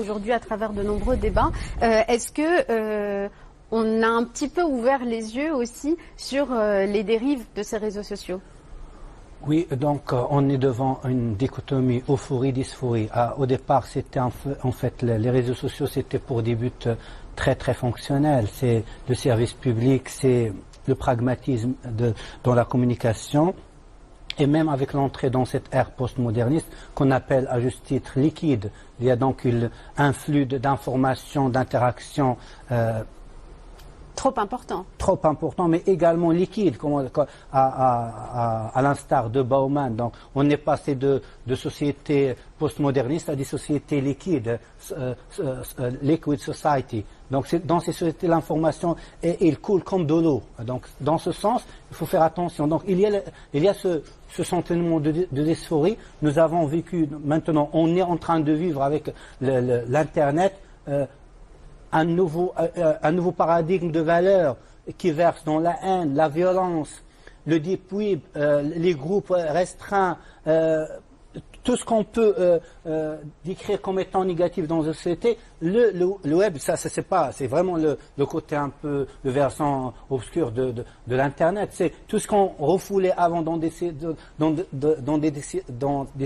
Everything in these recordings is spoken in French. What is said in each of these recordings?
Aujourd'hui, à travers de nombreux débats, est-ce que on a un petit peu ouvert les yeux aussi sur les dérives de ces réseaux sociaux? Oui, donc on est devant une dichotomie euphorie-dysphorie. Au départ, c'était en fait les réseaux sociaux, c'était pour des buts très fonctionnels. C'est le service public, c'est le pragmatisme dans la communication. Et même avec l'entrée dans cette ère postmoderniste qu'on appelle à juste titre liquide, il y a donc un flux d'informations, d'interactions trop important. Trop important, mais également liquide, à l'instar de Bauman. Donc, on est passé de sociétés postmodernistes à des sociétés liquides, liquid society. Donc, dans ces sociétés, l'information, il coule comme de l'eau. Donc, dans ce sens, il faut faire attention. Donc, il y a ce sentiment de dysphorie. Nous avons vécu, maintenant, on est en train de vivre avec l'Internet, un nouveau paradigme de valeurs qui verse dans la haine, la violence, le deep web, les groupes restreints, tout ce qu'on peut décrire comme étant négatif dans la société. Le web, c'est vraiment le côté un peu, le versant obscur de l'Internet. C'est tout ce qu'on refoulait avant dans des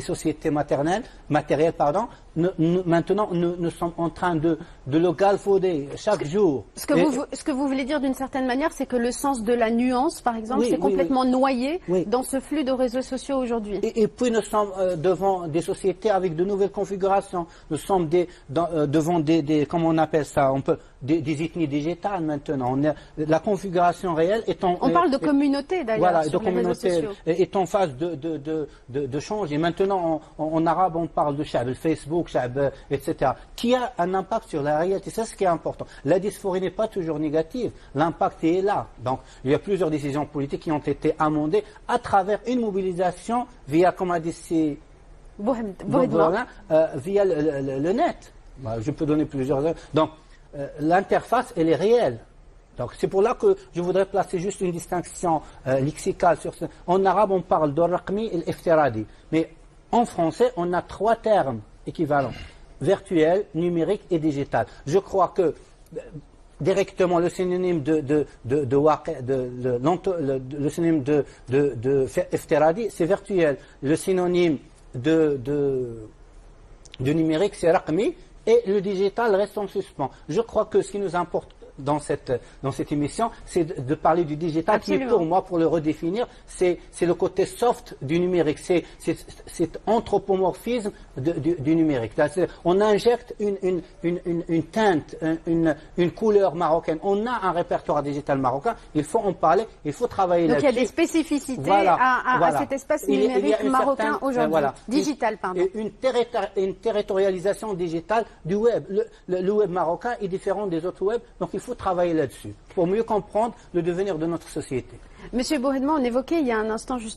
sociétés matérielles, pardon. Maintenant, nous sommes en train de le galvauder chaque jour. Ce que vous voulez dire d'une certaine manière, c'est que le sens de la nuance, par exemple, c'est complètement noyé dans ce flux de réseaux sociaux aujourd'hui. Et puis nous sommes devant des sociétés avec de nouvelles configurations. Nous sommes devant comment on appelle ça, des ethnies digitales maintenant. La configuration réelle est en... On parle de communauté d'ailleurs sur les réseaux sociaux. Est en phase de changer. Maintenant, en arabe, on parle de Shab, Facebook, Shab, etc. Qui a un impact sur la réalité. C'est ce qui est important. La dysphorie n'est pas toujours négative. L'impact est là. Donc, il y a plusieurs décisions politiques qui ont été amendées à travers une mobilisation via, comme a dit via le net. Je peux donner plusieurs. Donc, l'interface, elle est réelle. Donc, c'est pour là que je voudrais placer juste une distinction lexicale sur ce. En arabe, on parle d'Al-Raqmi et l'Iftiradi. Mais en français, on a 3 termes équivalents. Virtuel, numérique et digital. Je crois que directement le synonyme de Iftiradi, c'est virtuel. Le synonyme de numérique, c'est Raqmi, et le digital reste en suspens. Je crois que ce qui nous importe dans cette émission, c'est de parler du digital. Absolument. Qui, pour moi, pour le redéfinir, c'est le côté soft du numérique, c'est anthropomorphisme du numérique. On injecte une teinte, une couleur marocaine. On a un répertoire digital marocain, il faut en parler, il faut travailler là-dessus. Donc il y a des spécificités à cet espace numérique marocain aujourd'hui, digital, pardon. Une territorialisation digitale du web. Le web marocain est différent des autres webs, donc il faut travailler là-dessus pour mieux comprendre le devenir de notre société. Monsieur Bouhedma, on évoquait il y a un instant juste